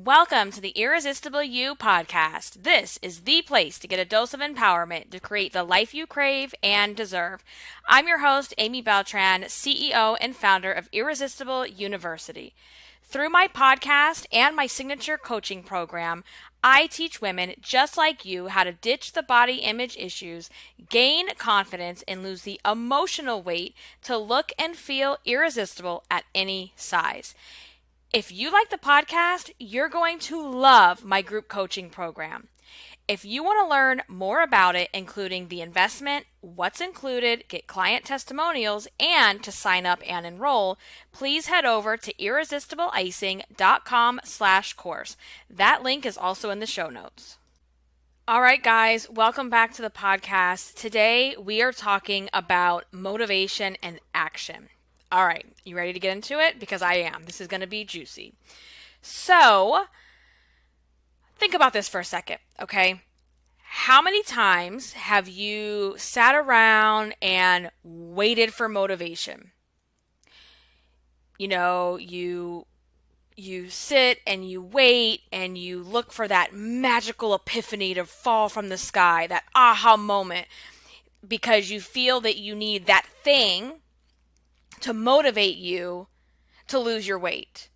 Welcome to the Irresistible You podcast. This is the place to get a dose of empowerment to create the life you crave and deserve. I'm your host, Amy Beltran, CEO and founder of Irresistible University. Through my podcast and my signature coaching program, I teach women just like you how to ditch the body image issues, gain confidence, and lose the emotional weight to look and feel irresistible at any size. If you like the podcast, you're going to love my group coaching program. If you want to learn more about it, including the investment, what's included, get client testimonials, and to sign up and enroll, please head over to irresistibleicing.com/course. That link is also in the show notes. All right, guys, welcome back to the podcast. Today, we are talking about motivation and action. All right, you ready to get into it? Because I am. This is going to be juicy. So, think about this for a second, okay? How many times have you sat around and waited for motivation? You sit and you wait and you look for that magical epiphany to fall from the sky, that aha moment, because you feel that you need that thing to motivate you to lose your weight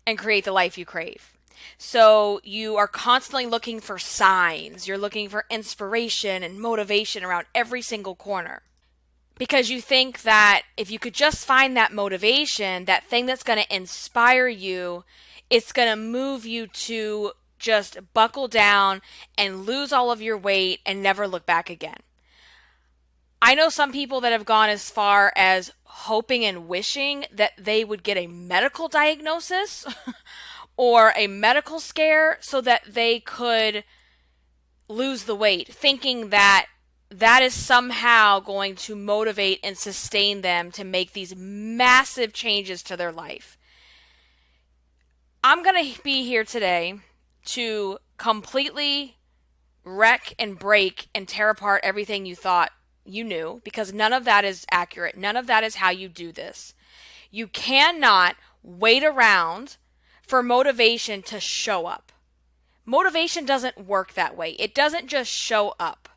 and create the life you crave. So you are constantly looking for signs. You're looking for inspiration and motivation around every single corner. Because you think that if you could just find that motivation, that thing that's going to inspire you, it's going to move you to just buckle down and lose all of your weight and never look back again. I know some people that have gone as far as hoping and wishing that they would get a medical diagnosis or a medical scare so that they could lose the weight, thinking that that is somehow going to motivate and sustain them to make these massive changes to their life. I'm going to be here today to completely wreck and break and tear apart everything you thought you knew, because none of that is accurate. None of that is how you do this. You cannot wait around for motivation to show up. Motivation doesn't work that way. It doesn't just show up.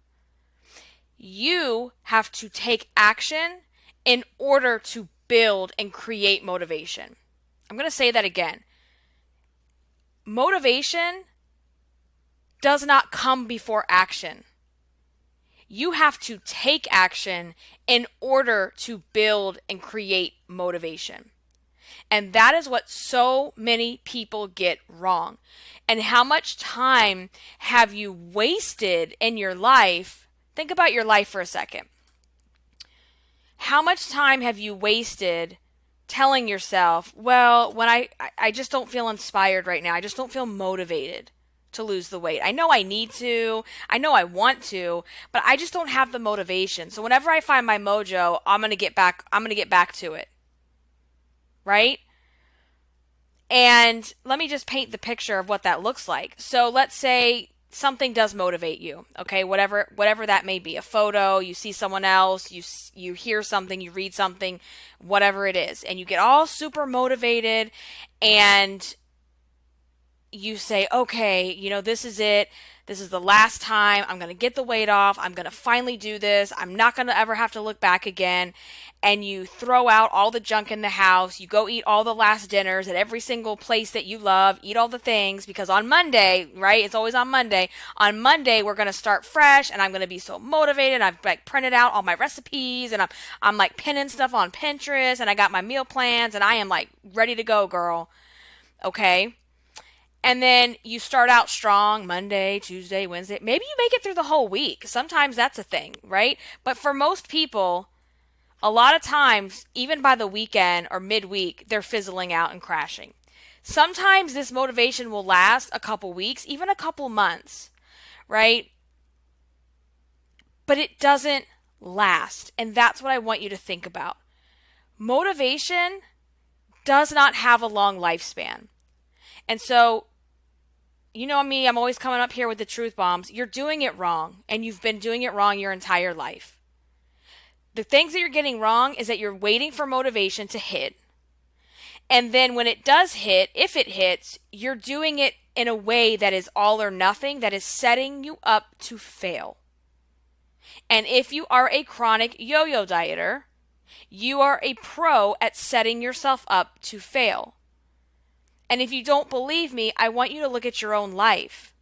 You have to take action in order to build and create motivation. I'm going to say that again. Motivation does not come before action. You have to take action in order to build and create motivation. And that is what so many people get wrong. And how much time have you wasted in your life? Think about your life for a second. How much time have you wasted telling yourself, well, when I just don't feel inspired right now. I just don't feel motivated to lose the weight. I know I need to, I know I want to, but I just don't have the motivation. So whenever I find my mojo, I'm going to get back to it. Right? And let me just paint the picture of what that looks like. So let's say something does motivate you, okay? Whatever that may be. A photo, you see someone else, you hear something, you read something, whatever it is, and you get all super motivated and you say, okay, this is it. This is the last time. I'm going to get the weight off. I'm going to finally do this. I'm not going to ever have to look back again. And you throw out all the junk in the house. You go eat all the last dinners at every single place that you love. Eat all the things, because on Monday, right? It's always on Monday. On Monday, we're going to start fresh, and I'm going to be so motivated. I've printed out all my recipes, and I'm pinning stuff on Pinterest, and I got my meal plans, and I am ready to go, girl. Okay? And then you start out strong Monday, Tuesday, Wednesday. Maybe you make it through the whole week. Sometimes that's a thing, right? But for most people, a lot of times, even by the weekend or midweek, they're fizzling out and crashing. Sometimes this motivation will last a couple weeks, even a couple months, right? But it doesn't last. And that's what I want you to think about. Motivation does not have a long lifespan. And so, you know me, I'm always coming up here with the truth bombs. You're doing it wrong, and you've been doing it wrong your entire life. The things that you're getting wrong is that you're waiting for motivation to hit. And then when it does hit, if it hits, you're doing it in a way that is all or nothing, that is setting you up to fail. And if you are a chronic yo-yo dieter, you are a pro at setting yourself up to fail. And if you don't believe me, I want you to look at your own life.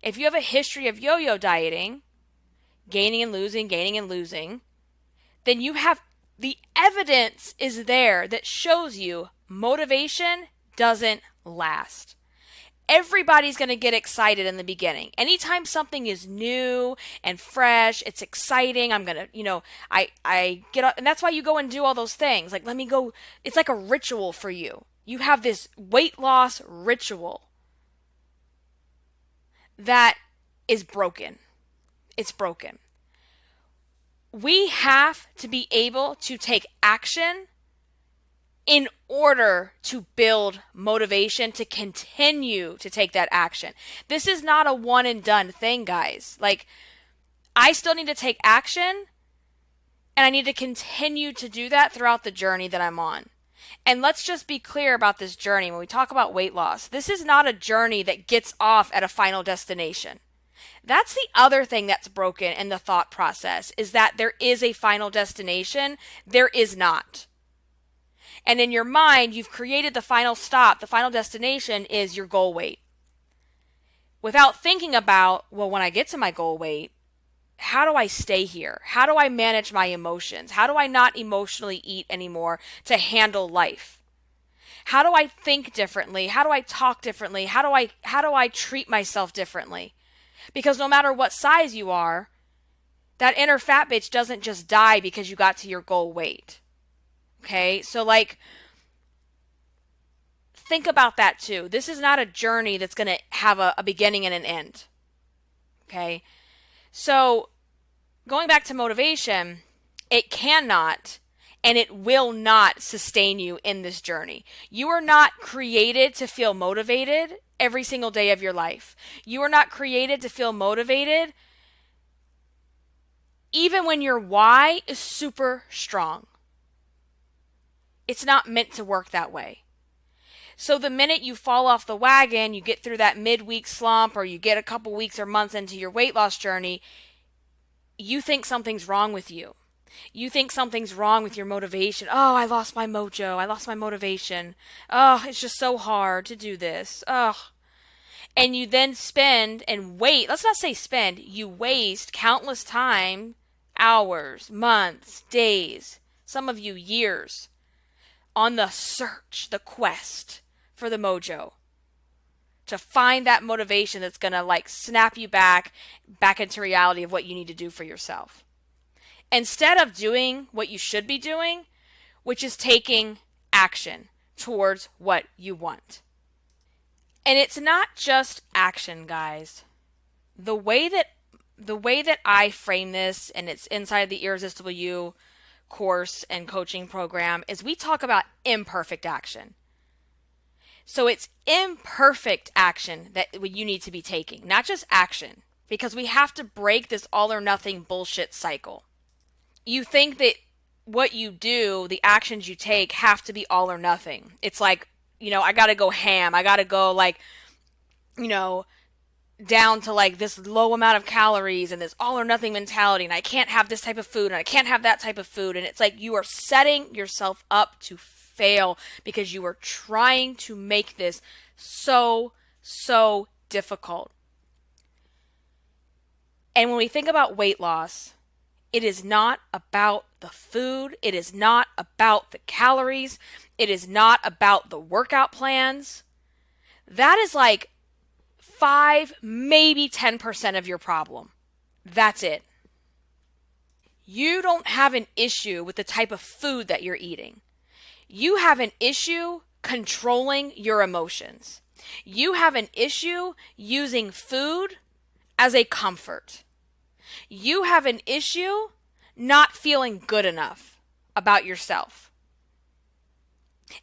If you have a history of yo-yo dieting, gaining and losing, then you have the evidence is there that shows you motivation doesn't last. Everybody's going to get excited in the beginning. Anytime something is new and fresh, it's exciting. I'm going to, I get up, and that's why you go and do all those things. Like, let me go. It's like a ritual for you. You have this weight loss ritual that is broken. It's broken. We have to be able to take action in order to build motivation to continue to take that action. This is not a one and done thing, guys. Like, I still need to take action, and I need to continue to do that throughout the journey that I'm on. And let's just be clear about this journey. When we talk about weight loss, this is not a journey that gets off at a final destination. That's the other thing that's broken in the thought process, is that there is a final destination. There is not. And in your mind, you've created the final stop. The final destination is your goal weight. Without thinking about, well, when I get to my goal weight, how do I stay here? How do I manage my emotions? How do I not emotionally eat anymore to handle life? How do I think differently? How do I talk differently? How do I treat myself differently? Because no matter what size you are, that inner fat bitch doesn't just die because you got to your goal weight. Okay? So, like, think about that too. This is not a journey that's going to have a beginning and an end. Okay? So, going back to motivation, it cannot and it will not sustain you in this journey. You are not created to feel motivated every single day of your life. You are not created to feel motivated even when your why is super strong. It's not meant to work that way. So the minute you fall off the wagon, you get through that midweek slump, or you get a couple weeks or months into your weight loss journey, you think something's wrong with you. You think something's wrong with your motivation. Oh, I lost my mojo. I lost my motivation. Oh, it's just so hard to do this. Oh. And you then spend and wait. Let's not say spend. You waste countless time, hours, months, days, some of you years, on the search, the quest for the mojo, to find that motivation that's going to like snap you back into reality of what you need to do for yourself. Instead of doing what you should be doing, which is taking action towards what you want. And it's not just action, guys. The way that I frame this, and it's inside the Irresistible You course and coaching program, is we talk about imperfect action. So it's imperfect action that you need to be taking, not just action, because we have to break this all or nothing bullshit cycle. You think that what you do, the actions you take, have to be all or nothing. It's like, I got to go ham. I got to go down to like this low amount of calories and this all or nothing mentality, and I can't have this type of food and I can't have that type of food. And it's like you are setting yourself up to fail because you are trying to make this so difficult. And when we think about weight loss, it is not about the food. It is not about the calories. It is not about the workout plans. That is like 5, maybe 10% of your problem. That's it. You don't have an issue with the type of food that you're eating. You have an issue controlling your emotions. You have an issue using food as a comfort. You have an issue not feeling good enough about yourself.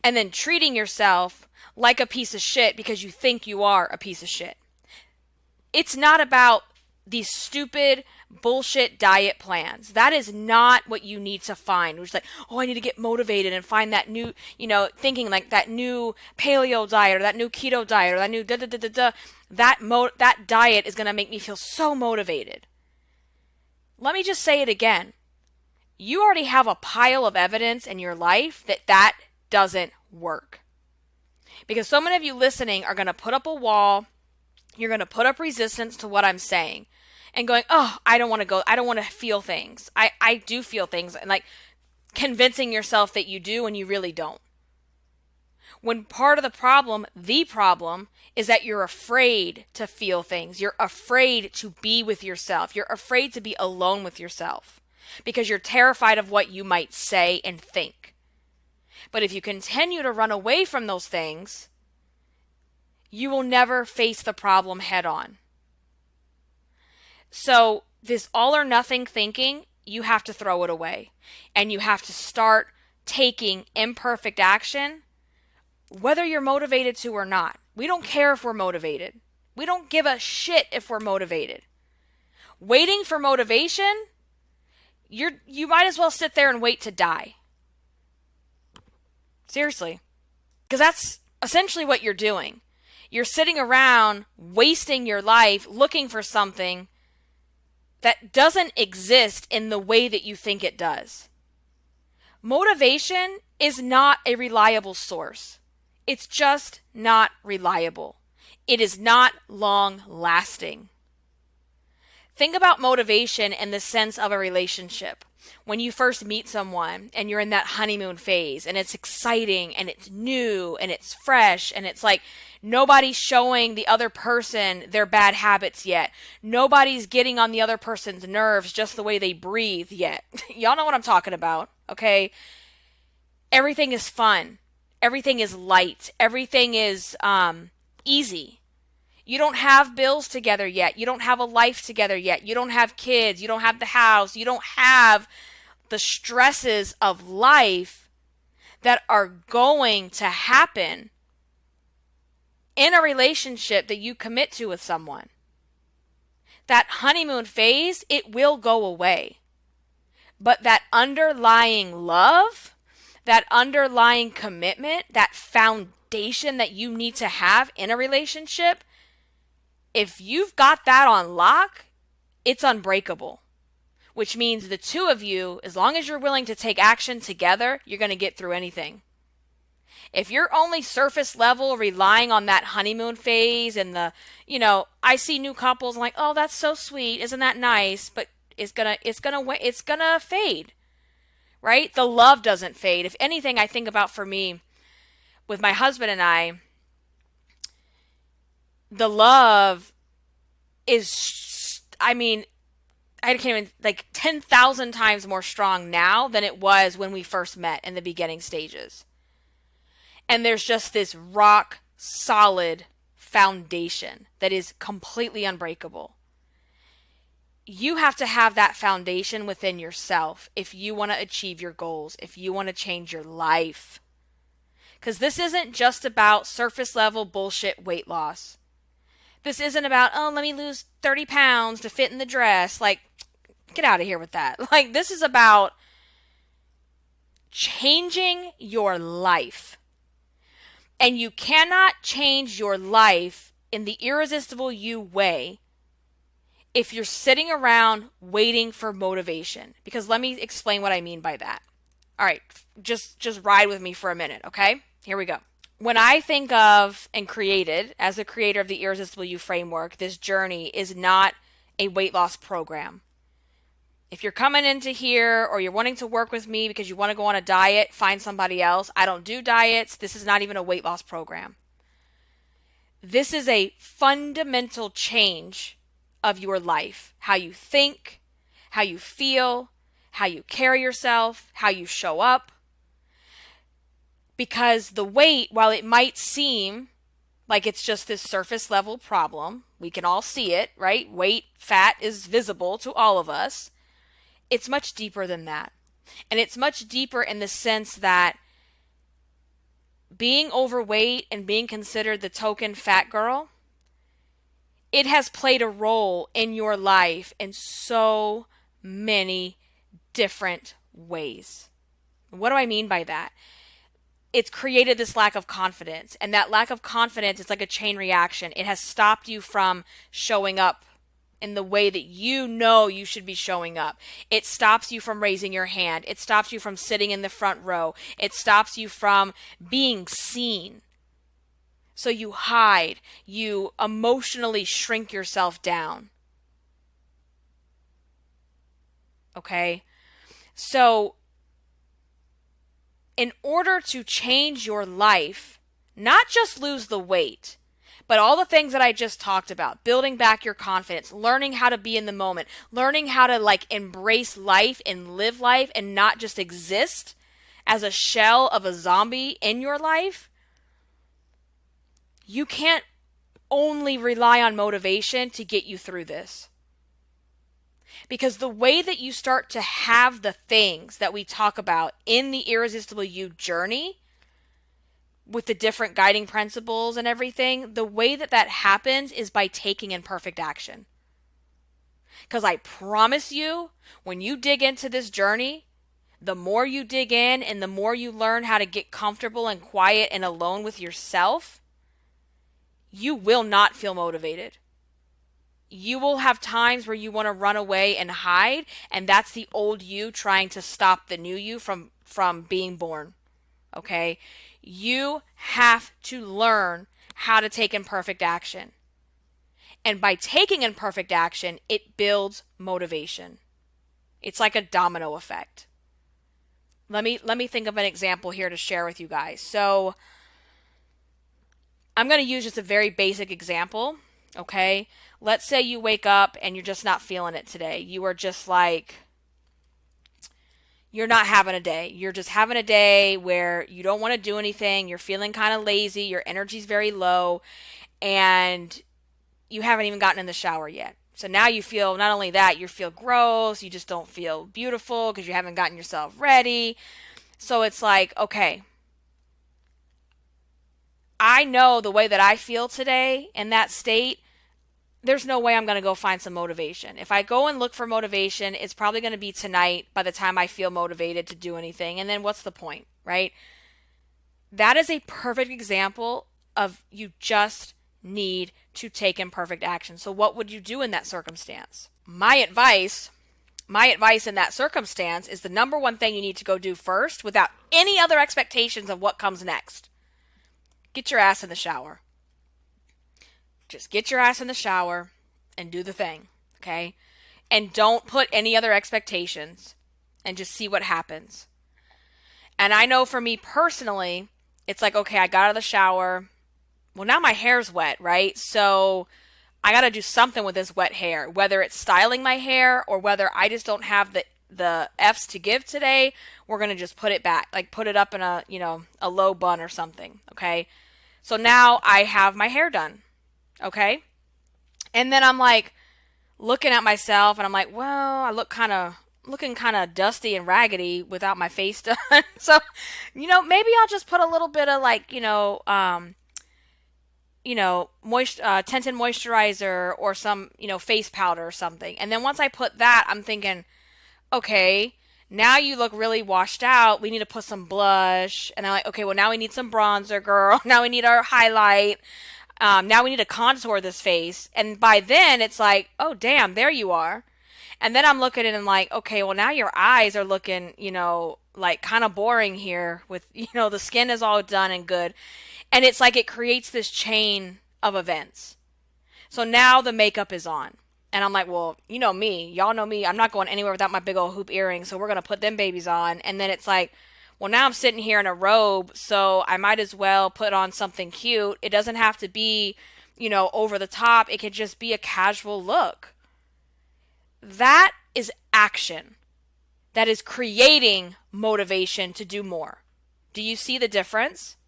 And then treating yourself like a piece of shit because you think you are a piece of shit. It's not about these stupid bullshit diet plans. That is not what you need to find. It's like, oh, I need to get motivated and find that new, thinking like that new paleo diet or that new keto diet or that new da da da da da. That diet is going to make me feel so motivated. Let me just say it again. You already have a pile of evidence in your life that doesn't work. Because so many of you listening are going to put up a wall. You're going to put up resistance to what I'm saying and going, oh, I don't want to go. I don't want to feel things. I do feel things, and like convincing yourself that you do and you really don't. When part of the problem is that you're afraid to feel things. You're afraid to be with yourself. You're afraid to be alone with yourself because you're terrified of what you might say and think. But if you continue to run away from those things, you will never face the problem head on. So this all or nothing thinking, you have to throw it away. And you have to start taking imperfect action, whether you're motivated to or not. We don't care if we're motivated. We don't give a shit if we're motivated. Waiting for motivation, you might as well sit there and wait to die. Seriously. Because that's essentially what you're doing. You're sitting around wasting your life looking for something that doesn't exist in the way that you think it does. Motivation is not a reliable source. It's just not reliable. It is not long lasting. Think about motivation in the sense of a relationship. When you first meet someone and you're in that honeymoon phase and it's exciting and it's new and it's fresh and it's like nobody's showing the other person their bad habits yet. Nobody's getting on the other person's nerves just the way they breathe yet. Y'all know what I'm talking about, okay? Everything is fun. Everything is light. Everything is easy. You don't have bills together yet. You don't have a life together yet. You don't have kids. You don't have the house. You don't have the stresses of life that are going to happen in a relationship that you commit to with someone. That honeymoon phase, it will go away. But that underlying love, that underlying commitment, that foundation that you need to have in a relationship, if you've got that on lock, it's unbreakable. Which means the two of you, as long as you're willing to take action together, you're going to get through anything. If you're only surface level relying on that honeymoon phase and I see new couples I'm like, oh, that's so sweet, isn't that nice? But it's gonna fade, right? The love doesn't fade. If anything, I think about for me, with my husband and I, the love is, I can't even, 10,000 times more strong now than it was when we first met in the beginning stages. And there's just this rock solid foundation that is completely unbreakable. You have to have that foundation within yourself if you want to achieve your goals, if you want to change your life. Because this isn't just about surface level bullshit weight loss. This isn't about, oh, let me lose 30 pounds to fit in the dress. Get out of here with that. This is about changing your life. And you cannot change your life in the Irresistible You way if you're sitting around waiting for motivation. Because let me explain what I mean by that. All right, just ride with me for a minute, okay? Here we go. When I think of and created, as the creator of the Irresistible You framework, this journey is not a weight loss program. If you're coming into here or you're wanting to work with me because you want to go on a diet, find somebody else. I don't do diets. This is not even a weight loss program. This is a fundamental change of your life. How you think, how you feel, how you carry yourself, how you show up. Because the weight, while it might seem like it's just this surface level problem, we can all see it, right? Weight, fat is visible to all of us. It's much deeper than that. And it's much deeper in the sense that being overweight and being considered the token fat girl it has played a role in your life in so many different ways. What do I mean by that? It's created this lack of confidence, and that lack of confidence is like a chain reaction. It has stopped you from showing up in the way that you know you should be showing up. It stops you from raising your hand. It stops you from sitting in the front row. It stops you from being seen. So you hide. You emotionally shrink yourself down. Okay? So in order to change your life, not just lose the weight, but all the things that I just talked about, building back your confidence, learning how to be in the moment, learning how to like embrace life and live life and not just exist as a shell of a zombie in your life, you can't only rely on motivation to get you through this. Because the way that you start to have the things that we talk about in the Irresistible You journey, with the different guiding principles and everything, the way that that happens is by taking imperfect action. Because I promise you, when you dig into this journey, the more you dig in and the more you learn how to get comfortable and quiet and alone with yourself, you will not feel motivated. You will have times where you want to run away and hide, and that's the old you trying to stop the new you from being born. Okay? You have to learn how to take imperfect action. And by taking imperfect action, it builds motivation. It's like a domino effect. Let me think of an example here to share with you guys. So I'm going to use just a very basic example, okay? Let's say you wake up and you're just not feeling it today. You are just like, you're not having a day. You're just having a day where you don't want to do anything. You're feeling kind of lazy. Your energy's very low. And you haven't even gotten in the shower yet. So now you feel, not only that, you feel gross. You just don't feel beautiful because you haven't gotten yourself ready. So it's like, okay, I know the way that I feel today in that state, there's no way I'm going to go find some motivation. If I go and look for motivation, it's probably going to be tonight by the time I feel motivated to do anything. And then what's the point, right? That is a perfect example of you just need to take imperfect action. So what would you do in that circumstance? My advice in that circumstance is the number one thing you need to go do first without any other expectations of what comes next. Get your ass in the shower. Just get your ass in the shower and do the thing, okay? And don't put any other expectations and just see what happens. And I know for me personally, it's like, okay, I got out of the shower. Well, now my hair's wet, right? So I got to do something with this wet hair, whether it's styling my hair or whether I just don't have the F's to give today. We're going to just put it back, like put it up in a low bun or something, okay? So now I have my hair done. Okay. And then I'm like looking at myself and I'm like, well, I looking kind of dusty and raggedy without my face done. So, maybe I'll just put a little bit of like, tinted moisturizer or some, face powder or something. And then once I put that, I'm thinking, okay, now you look really washed out. We need to put some blush. And I'm like, okay, well now we need some bronzer, girl. Now we need our highlight. Now we need to contour this face. And by then it's like, oh, damn, there you are. And then I'm looking at it and like, okay, well now your eyes are looking, like kind of boring here with, the skin is all done and good. And it's like it creates this chain of events. So now the makeup is on. And I'm like, well, me. Y'all know me. I'm not going anywhere without my big old hoop earrings. So we're going to put them babies on. And then it's like, well, now I'm sitting here in a robe, so I might as well put on something cute. It doesn't have to be, over the top. It could just be a casual look. That is action. That is creating motivation to do more. Do you see the difference?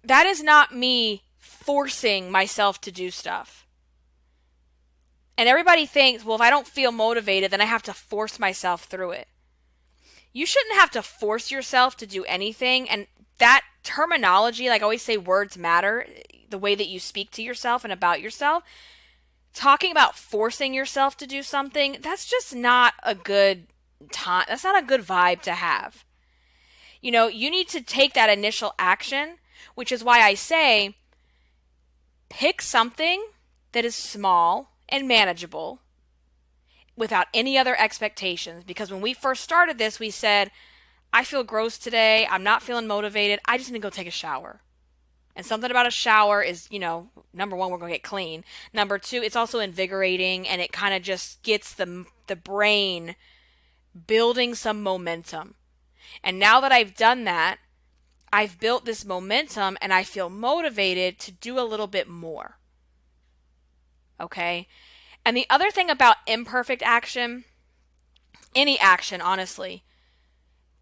That is not me forcing myself to do stuff. And everybody thinks, well, if I don't feel motivated, then I have to force myself through it. You shouldn't have to force yourself to do anything. And that terminology, like I always say, words matter, the way that you speak to yourself and about yourself. talking about forcing yourself to do something, that's just not a good time. That's not a good vibe to have. You know, you need to take that initial action, which is why I say pick something that is small and manageable without any other expectations. Because when we first started this, we said, I feel gross today. I'm not feeling motivated. I just need to go take a shower. And something about a shower is, you know, number one, we're going to get clean. Number two, it's also invigorating, and it kind of just gets the brain building some momentum. And now that I've done that, I've built this momentum and I feel motivated to do a little bit more. Okay? And the other thing about imperfect action, any action, honestly,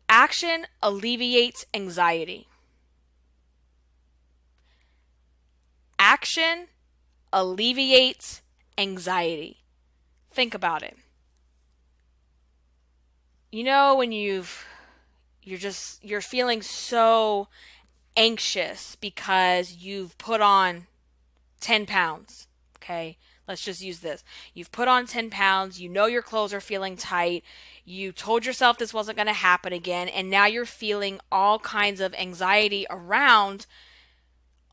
action alleviates anxiety. Action alleviates anxiety. Think about it. You know, when you're feeling so anxious because you've put on 10 pounds. Okay, let's just use this. You've put on 10 pounds. You know your clothes are feeling tight. You told yourself this wasn't going to happen again. And now you're feeling all kinds of anxiety around,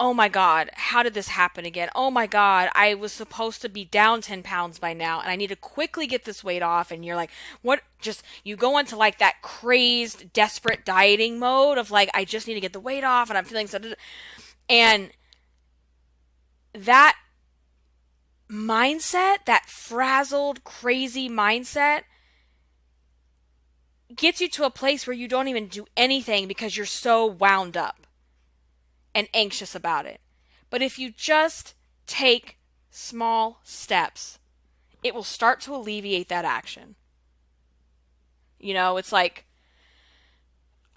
oh my God, how did this happen again? Oh my God, I was supposed to be down 10 pounds by now and I need to quickly get this weight off. And you're like, what? Just, you go into like that crazed, desperate dieting mode of like, I just need to get the weight off and I'm feeling so. And that mindset, that frazzled, crazy mindset, gets you to a place where you don't even do anything because you're so wound up and anxious about it. But if you just take small steps, it will start to alleviate that action. You know, it's like,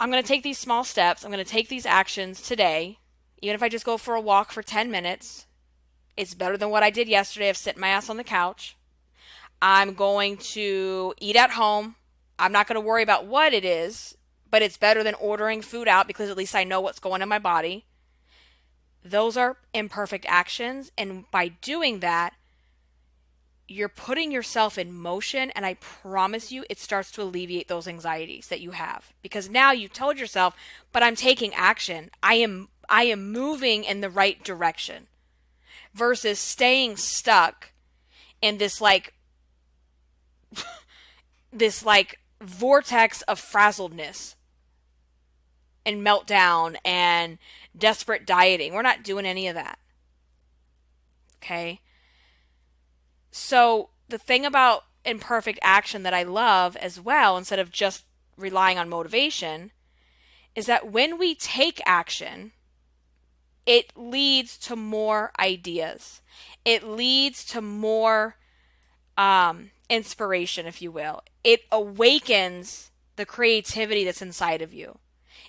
I'm going to take these small steps. I'm going to take these actions today. Even if I just go for a walk for 10 minutes, it's better than what I did yesterday of sitting my ass on the couch. I'm going to eat at home. I'm not going to worry about what it is, but it's better than ordering food out because at least I know what's going in my body. Those are imperfect actions, and by doing that, you're putting yourself in motion, and I promise you it starts to alleviate those anxieties that you have. Because now you told yourself, but I'm taking action. I am moving in the right direction. Versus staying stuck in this vortex of frazzledness and meltdown and desperate dieting. We're not doing any of that. Okay? So the thing about imperfect action that I love as well, instead of just relying on motivation, is that when we take action, it leads to more ideas. It leads to more inspiration, if you will. It awakens the creativity that's inside of you.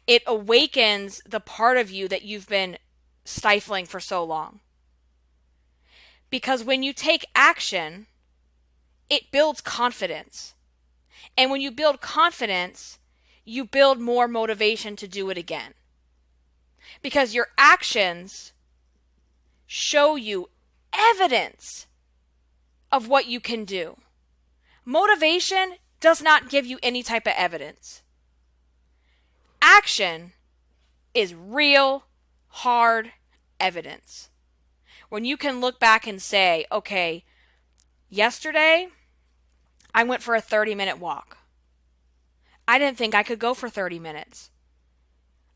It awakens the part of you that you've been stifling for so long. Because when you take action, it builds confidence. And when you build confidence, you build more motivation to do it again. Because your actions show you evidence of what you can do. Motivation does not give you any type of evidence. Action is real, hard evidence. When you can look back and say, okay, yesterday I went for a 30-minute walk. I didn't think I could go for 30 minutes.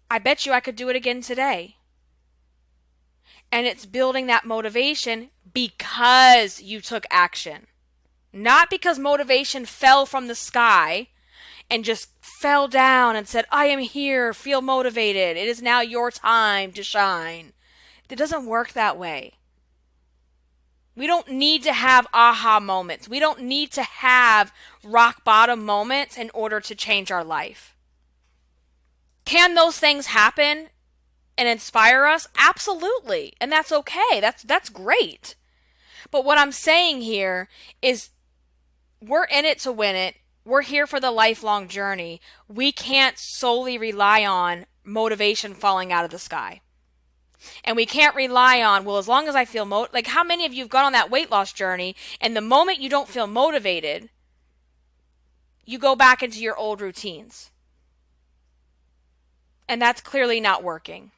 I bet you I could do it again today. And it's building that motivation because you took action. Not because motivation fell from the sky and just fell down and said, I am here, feel motivated. It is now your time to shine. It doesn't work that way. We don't need to have aha moments. We don't need to have rock bottom moments in order to change our life. Can those things happen and inspire us? Absolutely. And that's okay. That's great. But what I'm saying here is we're in it to win it. We're here for the lifelong journey. We can't solely rely on motivation falling out of the sky. And we can't rely on, well, as long as I feel like how many of you have gone on that weight loss journey and the moment you don't feel motivated, you go back into your old routines. And that's clearly not working.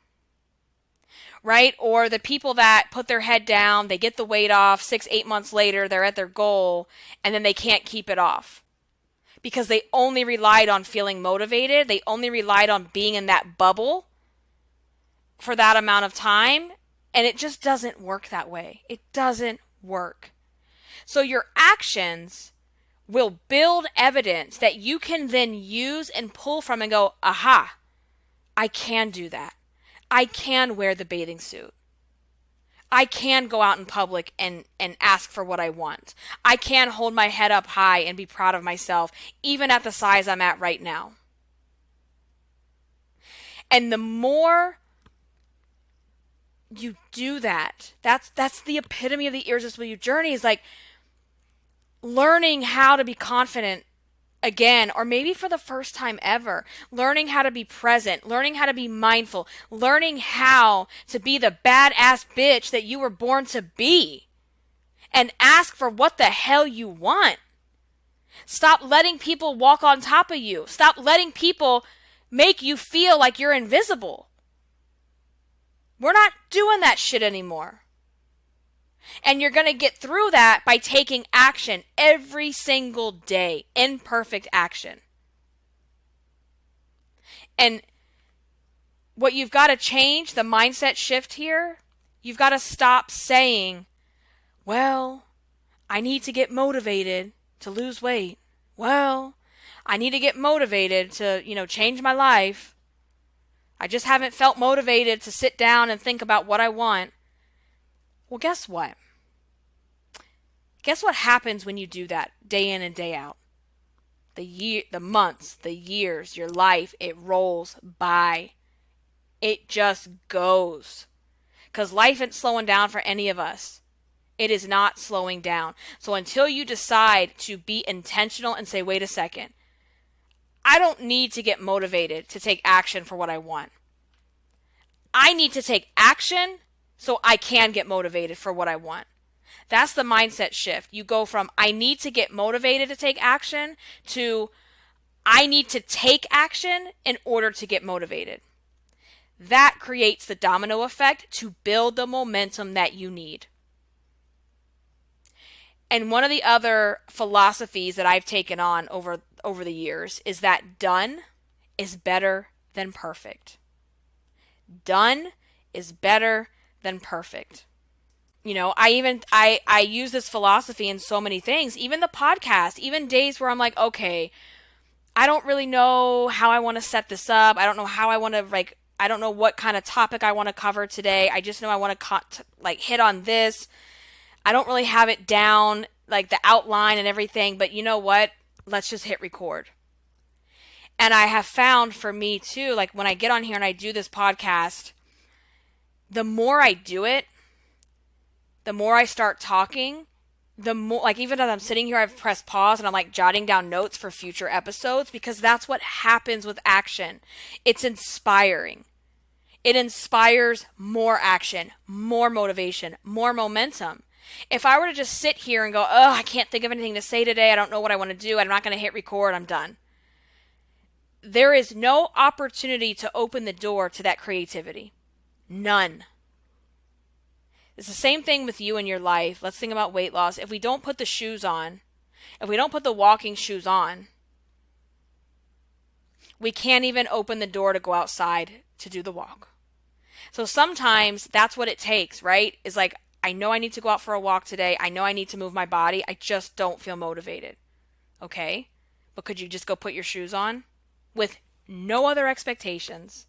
Right? Or the people that put their head down, they get the weight off, 6-8 months later, they're at their goal, and then they can't keep it off. Because they only relied on feeling motivated. They only relied on being in that bubble for that amount of time. And it just doesn't work that way. It doesn't work. So your actions will build evidence that you can then use and pull from and go, aha, I can do that. I can wear the bathing suit. I can go out in public and ask for what I want. I can hold my head up high and be proud of myself, even at the size I'm at right now. And the more you do that, that's the epitome of the Irresistible You journey, is like learning how to be confident again, or maybe for the first time ever, learning how to be present, learning how to be mindful, learning how to be the badass bitch that you were born to be, and ask for what the hell you want. Stop letting people walk on top of you. Stop letting people make you feel like you're invisible. We're not doing that shit anymore. And you're going to get through that by taking action every single day, imperfect action. And what you've got to change, the mindset shift here, you've got to stop saying, well, I need to get motivated to lose weight. Well, I need to get motivated to, change my life. I just haven't felt motivated to sit down and think about what I want. Well, guess what? Guess what happens when you do that day in and day out? The months, the years, your life, it rolls by. It just goes. Because life isn't slowing down for any of us. It is not slowing down. So until you decide to be intentional and say, wait a second, I don't need to get motivated to take action for what I want. I need to take action so I can get motivated for what I want. That's the mindset shift. You go from I need to get motivated to take action to I need to take action in order to get motivated. That creates the domino effect to build the momentum that you need. And one of the other philosophies that I've taken on over the years is that done is better than perfect. Done is better than perfect. I use this philosophy in so many things, even the podcast, even days where I'm like, okay, I don't really know how I want to set this up. I don't know how I want to, I don't know what kind of topic I want to cover today. I just know I want to hit on this. I don't really have it down, like the outline and everything, but you know what? Let's just hit record. And I have found for me too, like when I get on here and I do this podcast, the more I do it, the more I start talking, the more, even as I'm sitting here, I've pressed pause and I'm jotting down notes for future episodes, because that's what happens with action. It's inspiring. It inspires more action, more motivation, more momentum. If I were to just sit here and go, I can't think of anything to say today, I don't know what I want to do, I'm not going to hit record, I'm done. There is no opportunity to open the door to that creativity. None. It's the same thing with you in your life. Let's think about weight loss. If we don't put the shoes on, if we don't put the walking shoes on, we can't even open the door to go outside to do the walk. So sometimes that's what it takes, right? Is I know I need to go out for a walk today. I know I need to move my body. I just don't feel motivated. Okay? But could you just go put your shoes on with no other expectations?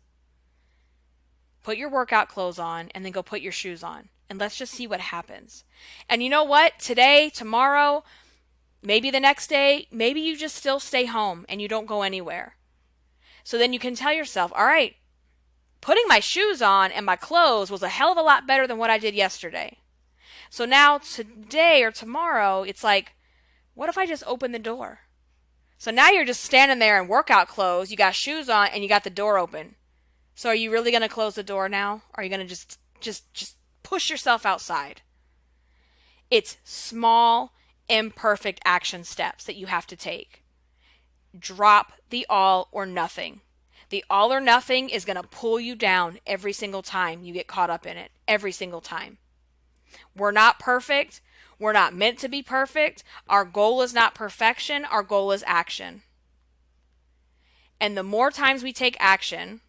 Put your workout clothes on and then go put your shoes on. And let's just see what happens. And you know what? Today, tomorrow, maybe the next day, maybe you just still stay home and you don't go anywhere. So then you can tell yourself, all right, putting my shoes on and my clothes was a hell of a lot better than what I did yesterday. So now today or tomorrow, it's what if I just open the door? So now you're just standing there in workout clothes, you got shoes on, and you got the door open. So are you really going to close the door now? Are you going to just Just push yourself outside. It's small, imperfect action steps that you have to take. Drop the all or nothing. The all or nothing is going to pull you down every single time you get caught up in it. Every single time. We're not perfect. We're not meant to be perfect. Our goal is not perfection. Our goal is action. And the more times we take action,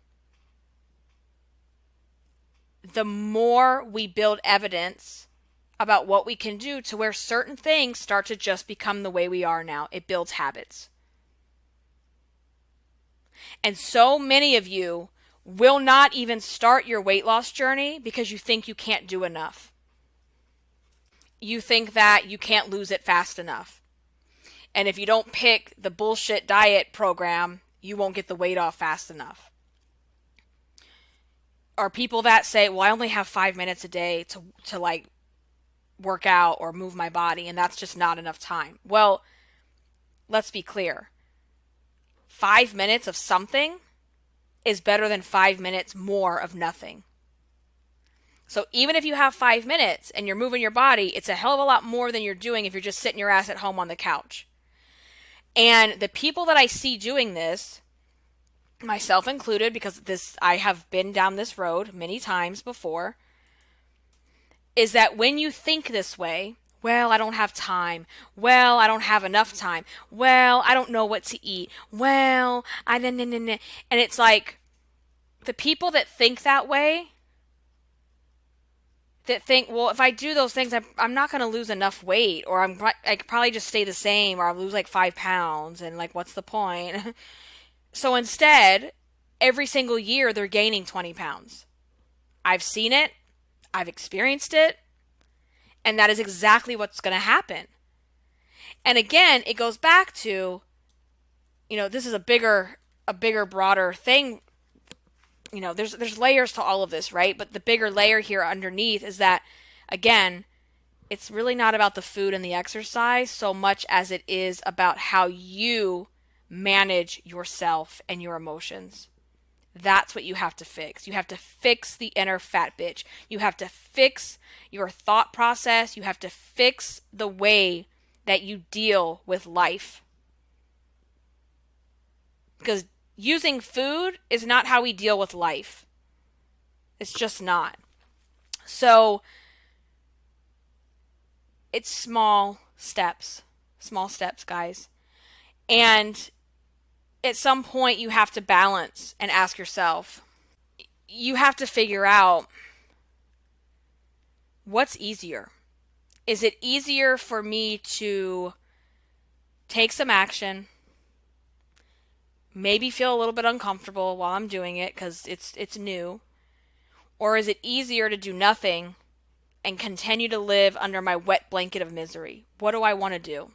the more we build evidence about what we can do to where certain things start to just become the way we are now. It builds habits. And so many of you will not even start your weight loss journey because you think you can't do enough. You think that you can't lose it fast enough. And if you don't pick the bullshit diet program, you won't get the weight off fast enough. Or people that say, well, I only have 5 minutes a day to like work out or move my body, and that's just not enough time. Well, let's be clear. 5 minutes of something is better than 5 minutes more of nothing. So even if you have 5 minutes and you're moving your body, it's a hell of a lot more than you're doing if you're just sitting your ass at home on the couch. And the people that I see doing this, myself included, because I have been down this road many times before, is that when you think this way, well, I don't have time. Well, I don't have enough time. Well, I don't know what to eat. Well, and it's like the people that think that way, that think, well, if I do those things, I'm not going to lose enough weight, or I could probably just stay the same, or I'll lose like 5 pounds, and like, what's the point? So instead, every single year, they're gaining 20 pounds. I've seen it. I've experienced it. And that is exactly what's going to happen. And again, it goes back to, this is a bigger, broader thing. There's layers to all of this, right? But the bigger layer here underneath is that, again, it's really not about the food and the exercise so much as it is about how you manage yourself and your emotions. That's what you have to fix. You have to fix the inner fat bitch. You have to fix your thought process. You have to fix the way that you deal with life. Because using food is not how we deal with life. It's just not. So it's small steps. Small steps, guys. And at some point you have to balance and ask yourself, you have to figure out what's easier. Is it easier for me to take some action, maybe feel a little bit uncomfortable while I'm doing it because it's new? Or is it easier to do nothing and continue to live under my wet blanket of misery? What do I want to do?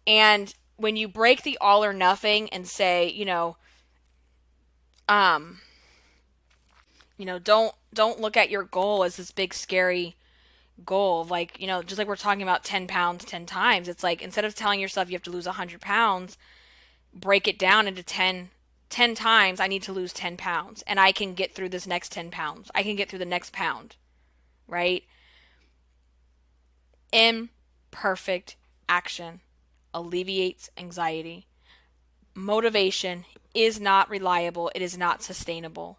And when you break the all or nothing and say, don't look at your goal as this big scary goal. Like, just like we're talking about 10 pounds 10 times. It's like, instead of telling yourself you have to lose 100 pounds, break it down into 10 times. I need to lose 10 pounds and I can get through this next 10 pounds. I can get through the next pound, right? Imperfect action alleviates anxiety. Motivation is not reliable. It is not sustainable.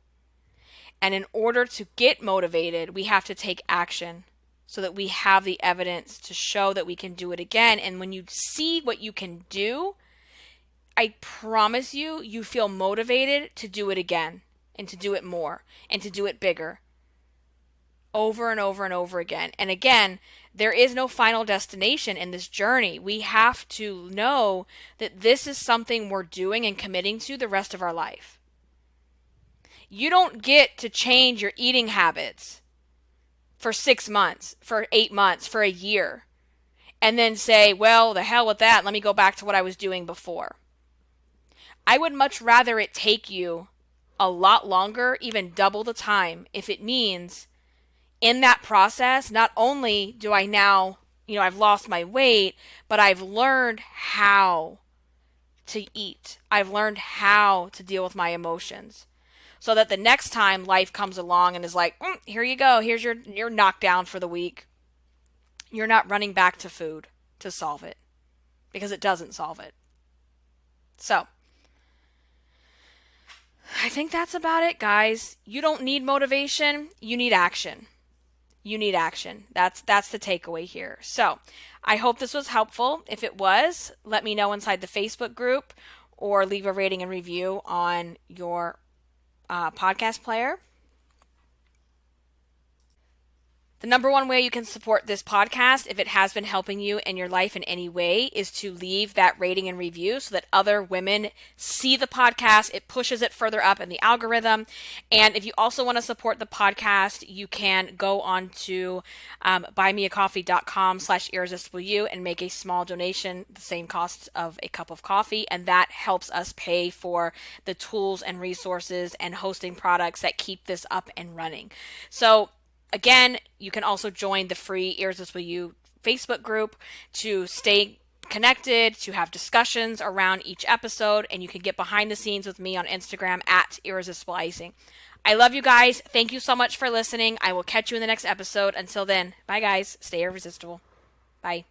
And in order to get motivated, we have to take action so that we have the evidence to show that we can do it again. And when you see what you can do, I promise you, you feel motivated to do it again and to do it more and to do it bigger over and over and over again. And again, there is no final destination in this journey. We have to know that this is something we're doing and committing to the rest of our life. You don't get to change your eating habits for 6 months, for 8 months, for a year, and then say, well, the hell with that. Let me go back to what I was doing before. I would much rather it take you a lot longer, even double the time, if it means in that process, not only do I now, I've lost my weight, but I've learned how to eat. I've learned how to deal with my emotions. so that the next time life comes along and is like, here you go, here's your knockdown for the week, you're not running back to food to solve it, because it doesn't solve it. So, I think that's about it, guys. You don't need motivation, you need action. You need action. That's the takeaway here. So, I hope this was helpful. If it was, let me know inside the Facebook group or leave a rating and review on your podcast player. The number one way you can support this podcast, if it has been helping you in your life in any way, is to leave that rating and review so that other women see the podcast. It pushes it further up in the algorithm. And if you also want to support the podcast, you can go on to buymeacoffee.com/irresistibleU and make a small donation, the same cost of a cup of coffee. And that helps us pay for the tools and resources and hosting products that keep this up and running. So, again, you can also join the free Irresistible You Facebook group to stay connected, to have discussions around each episode, and you can get behind the scenes with me on Instagram at Irresistible Icing. I love you guys. Thank you so much for listening. I will catch you in the next episode. Until then, bye guys. Stay irresistible. Bye.